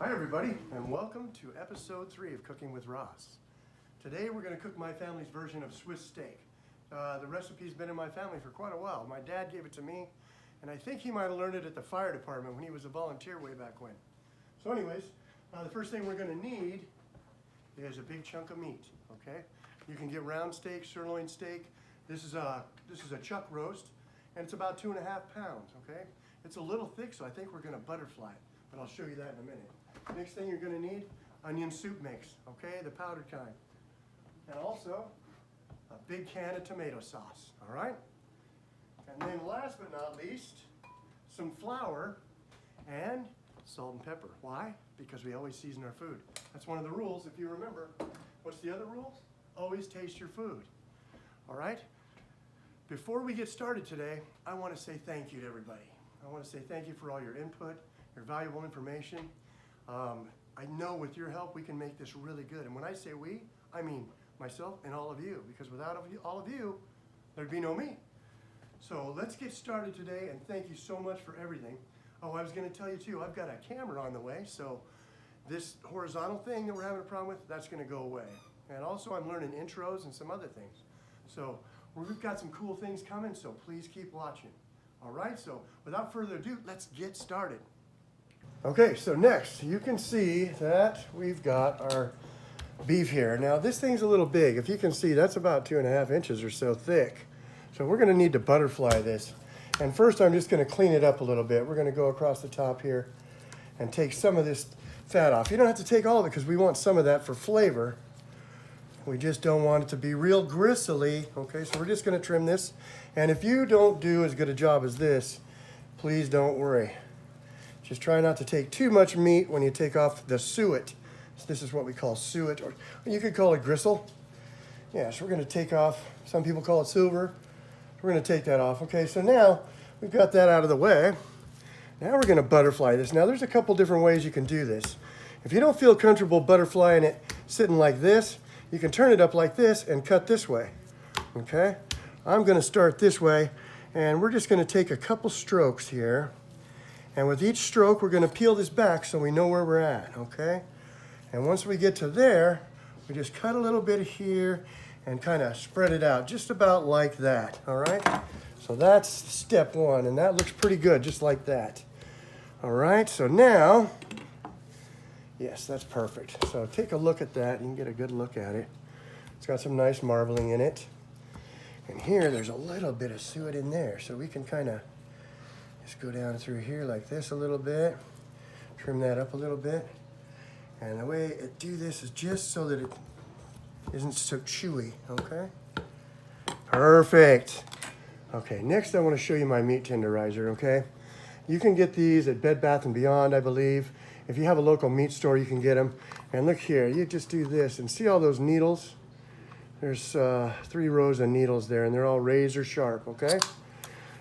Hi everybody, and welcome to episode 3 of Cooking with Ross. Today we're going to cook my family's version of Swiss steak. The recipe's been in my family for quite a while. My dad gave it to me, and I think he might have learned it at the fire department when he was a volunteer way back when. So anyways, the first thing we're going to need is a big chunk of meat, okay? You can get round steak, sirloin steak. This is a chuck roast, and it's about 2.5 pounds, okay? It's a little thick, so I think we're going to butterfly it, but I'll show you that in a minute. Next thing you're going to need, onion soup mix, okay, the powdered kind. And also, a big can of tomato sauce, all right? And then last but not least, some flour and salt and pepper. Why? Because we always season our food. That's one of the rules, if you remember. What's the other rule? Always taste your food, all right? Before we get started today, I want to say thank you to everybody. I want to say thank you for all your input, your valuable information. I know with your help we can make this really good. And when I say we, I mean myself and all of you, because without all of you, there'd be no me. So let's get started today, and thank you so much for everything. Oh, I was going to tell you too, I've got a camera on the way, so this horizontal thing that we're having a problem with, that's going to go away. And also I'm learning intros and some other things. So we've got some cool things coming, so please keep watching. All right, so without further ado, let's get started. Okay, so next, you can see that we've got our beef here. Now, this thing's a little big. If you can see, that's about 2.5 inches or so thick. So we're gonna need to butterfly this. And first, I'm just gonna clean it up a little bit. We're gonna go across the top here and take some of this fat off. You don't have to take all of it because we want some of that for flavor. We just don't want it to be real gristly. Okay, so we're just gonna trim this. And if you don't do as good a job as this, please don't worry. Just try not to take too much meat when you take off the suet. So this is what we call suet, or you could call it gristle. Yeah, so we're gonna take off, some people call it silver. We're gonna take that off. Okay, so now we've got that out of the way. Now we're gonna butterfly this. Now there's a couple different ways you can do this. If you don't feel comfortable butterflying it sitting like this, you can turn it up like this and cut this way, okay? I'm gonna start this way, and we're just gonna take a couple strokes here. And with each stroke, we're gonna peel this back so we know where we're at, okay? And once we get to there, we just cut a little bit here and kind of spread it out, just about like that, all right? So that's step one, and that looks pretty good, just like that. All right, so now, yes, that's perfect. So take a look at that. You can get a good look at it. It's got some nice marbling in it. And here, there's a little bit of suet in there, so we can kind of just go down through here like this a little bit, trim that up a little bit. And the way I do this is just so that it isn't so chewy, okay? Perfect. Okay, next I want to show you my meat tenderizer, okay? You can get these at Bed Bath & Beyond, I believe. If you have a local meat store, you can get them. And look here, you just do this, and see all those needles? There's 3 rows of needles there, and they're all razor sharp, okay?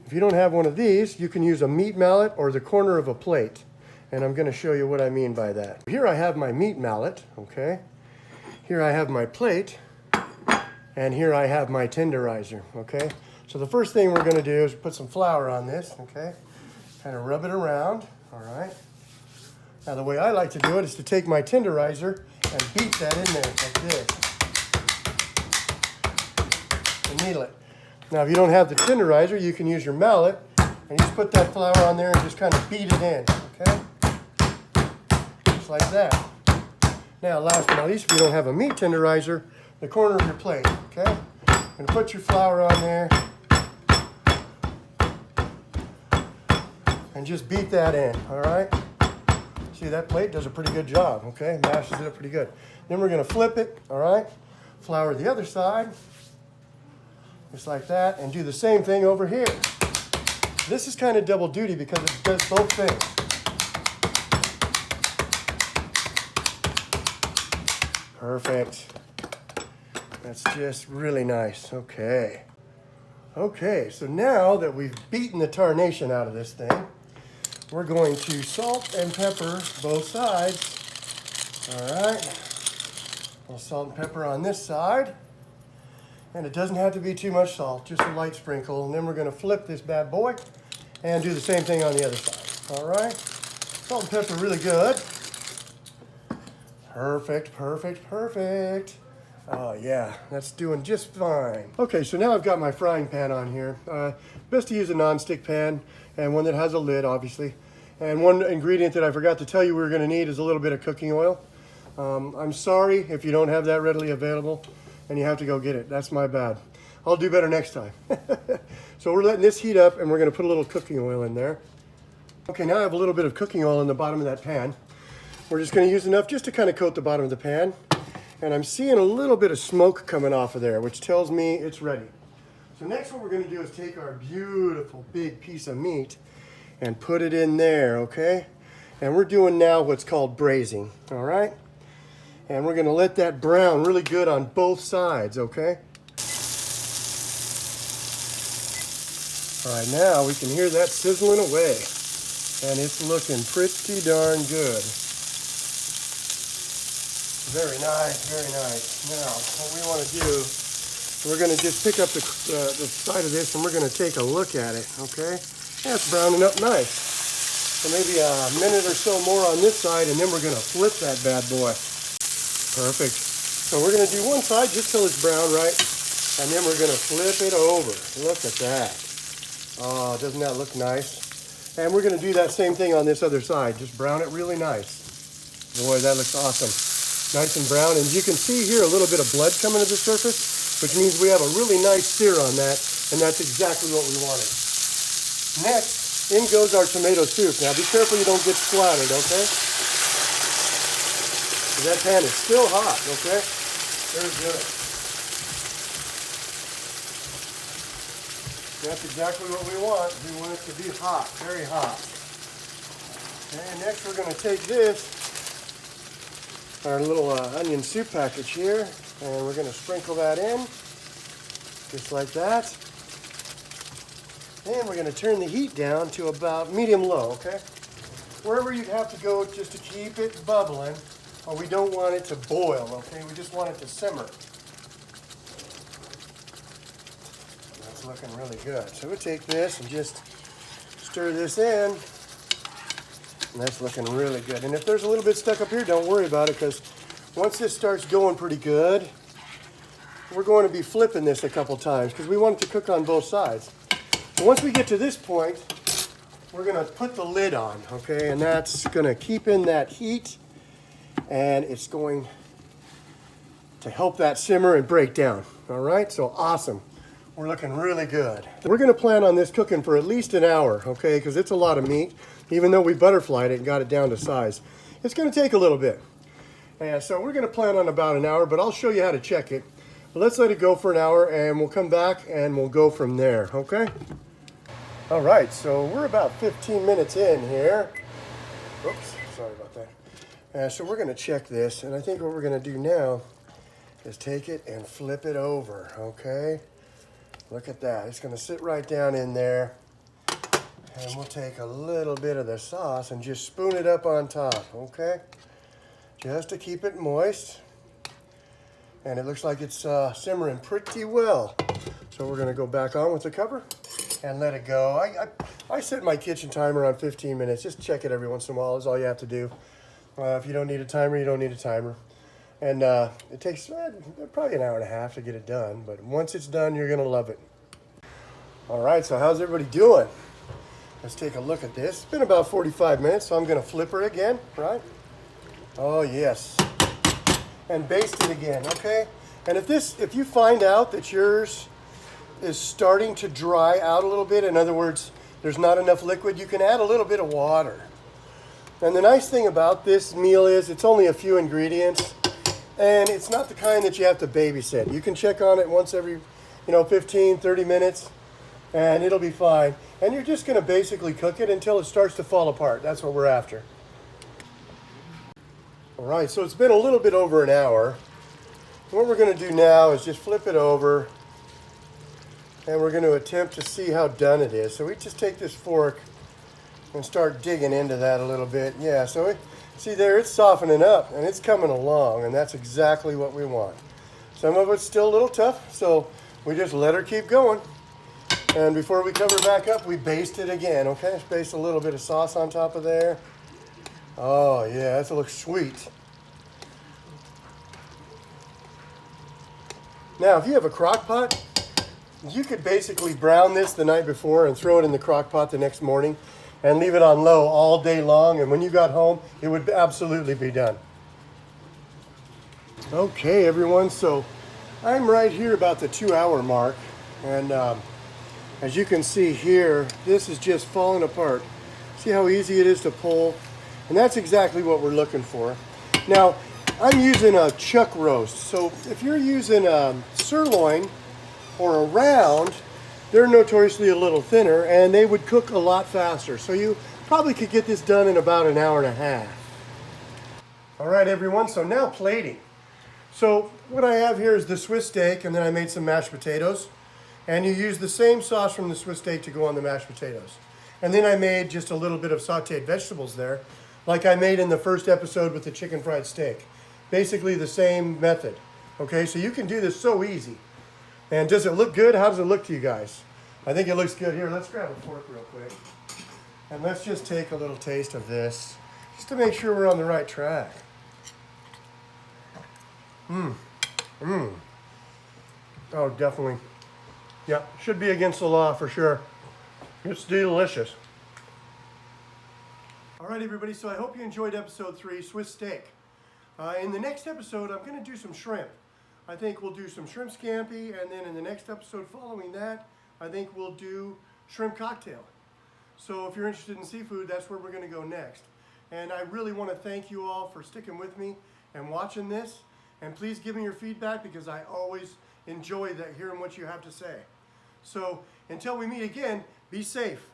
If you don't have one of these, you can use a meat mallet or the corner of a plate. And I'm gonna show you what I mean by that. Here I have my meat mallet, okay? Here I have my plate, and here I have my tenderizer, okay? So the first thing we're gonna do is put some flour on this, okay? Kind of rub it around, all right? Now the way I like to do it is to take my tenderizer and beat that in there like this. And needle it. Now, if you don't have the tenderizer, you can use your mallet and just put that flour on there and just kind of beat it in, okay? Just like that. Now, last but not least, if you don't have a meat tenderizer, the corner of your plate, okay? You're gonna put your flour on there and just beat that in, all right? See, that plate does a pretty good job, okay? Mashes it up pretty good. Then we're gonna flip it, all right? Flour the other side. Just like that, and do the same thing over here. This is kind of double duty because it does both things. Perfect. That's just really nice. Okay. Okay, so now that we've beaten the tarnation out of this thing, we're going to salt and pepper both sides. All right. We'll salt and pepper on this side. And it doesn't have to be too much salt, just a light sprinkle. And then we're gonna flip this bad boy and do the same thing on the other side, all right? Salt and pepper really good. Perfect, perfect, perfect. Oh yeah, that's doing just fine. Okay, so now I've got my frying pan on here. Best to use a non-stick pan and one that has a lid, obviously. And one ingredient that I forgot to tell you we were gonna need is a little bit of cooking oil. I'm sorry if you don't have that readily available and you have to go get it. That's my bad. I'll do better next time. So we're letting this heat up and we're gonna put a little cooking oil in there. Okay, now I have a little bit of cooking oil in the bottom of that pan. We're just gonna use enough just to kind of coat the bottom of the pan. And I'm seeing a little bit of smoke coming off of there, which tells me it's ready. So next what we're gonna do is take our beautiful big piece of meat and put it in there, okay? And we're doing now what's called braising, all right? And we're gonna let that brown really good on both sides, okay? All right, now we can hear that sizzling away. And it's looking pretty darn good. Very nice, very nice. Now, what we wanna do, we're gonna just pick up the side of this and we're gonna take a look at it, okay? Yeah, it's browning up nice. So maybe a minute or so more on this side and then we're gonna flip that bad boy. Perfect. So we're gonna do one side just till it's brown, right? And then we're gonna flip it over. Look at that. Oh, doesn't that look nice? And we're gonna do that same thing on this other side. Just brown it really nice. Boy, that looks awesome. Nice and brown. And you can see here a little bit of blood coming to the surface, which means we have a really nice sear on that. And that's exactly what we wanted. Next, in goes our tomato soup. Now be careful you don't get splattered, okay? That pan is still hot, okay? Very good. That's exactly what we want. We want it to be hot, very hot. Okay, next we're going to take this, our little onion soup package here, and we're going to sprinkle that in, just like that. And we're going to turn the heat down to about medium-low, okay? Wherever you have to go just to keep it bubbling. Well, we don't want it to boil, okay? We just want it to simmer. That's looking really good. So we'll take this and just stir this in. And that's looking really good. And if there's a little bit stuck up here, don't worry about it, because once this starts going pretty good, we're going to be flipping this a couple times because we want it to cook on both sides. And once we get to this point, we're going to put the lid on, okay? And that's going to keep in that heat. And it's going to help that simmer and break down. All right, so awesome. We're looking really good. We're gonna plan on this cooking for at least an hour, okay? Because it's a lot of meat, even though we butterflied it and got it down to size. It's gonna take a little bit. And so we're gonna plan on about an hour, but I'll show you how to check it. But let's let it go for an hour and we'll come back and we'll go from there, okay? All right, so we're about 15 minutes in here. Oops, sorry about that. So we're gonna check this, and I think what we're gonna do now is take it and flip it over, okay? Look at that, it's gonna sit right down in there. And we'll take a little bit of the sauce and just spoon it up on top, okay? Just to keep it moist. And it looks like it's simmering pretty well. So we're gonna go back on with the cover and let it go. I set my kitchen timer on 15 minutes. Just check it every once in a while, is all you have to do. If you don't need a timer, you don't need a timer. And it takes probably an hour and a half to get it done, but once it's done, you're gonna love it. All right, so how's everybody doing? Let's take a look at this. It's been about 45 minutes, so I'm gonna flip her again, right? Oh yes. And baste it again, okay? And if you find out that yours is starting to dry out a little bit, in other words, there's not enough liquid, you can add a little bit of water. And the nice thing about this meal is it's only a few ingredients, and it's not the kind that you have to babysit. You can check on it once every, 15, 30 minutes, and it'll be fine. And you're just gonna basically cook it until it starts to fall apart. That's what we're after. All right, so it's been a little bit over an hour. What we're gonna do now is just flip it over, and we're gonna attempt to see how done it is. So we just take this fork and start digging into that a little bit. Yeah, so see there, it's softening up and it's coming along, and that's exactly what we want. Some of it's still a little tough, so we just let her keep going. And before we cover back up, we baste it again, okay? Let's baste a little bit of sauce on top of there. Oh yeah, that looks sweet. Now, if you have a crock pot, you could basically brown this the night before and throw it in the crock pot the next morning and leave it on low all day long. And when you got home, it would absolutely be done. Okay, everyone, so I'm right here about the 2-hour mark. And as you can see here, this is just falling apart. See how easy it is to pull? And that's exactly what we're looking for. Now, I'm using a chuck roast. So if you're using a sirloin or a round, they're notoriously a little thinner and they would cook a lot faster. So you probably could get this done in about an hour and a half. All right, everyone, so now plating. So what I have here is the Swiss steak, and then I made some mashed potatoes. And you use the same sauce from the Swiss steak to go on the mashed potatoes. And then I made just a little bit of sauteed vegetables there, like I made in the first episode with the chicken fried steak. Basically the same method. Okay, so you can do this so easy. And does it look good? How does it look to you guys? I think it looks good. Here, let's grab a fork real quick. And let's just take a little taste of this, just to make sure we're on the right track. Oh, definitely. Yeah, should be against the law for sure. It's delicious. All right, everybody, so I hope you enjoyed episode 3, Swiss steak. In the next episode, I'm going to do some shrimp. I think we'll do some shrimp scampi, and then in the next episode following that, I think we'll do shrimp cocktail. So if you're interested in seafood, that's where we're going to go next. And I really want to thank you all for sticking with me and watching this. And please give me your feedback, because I always enjoy hearing what you have to say. So until we meet again, be safe.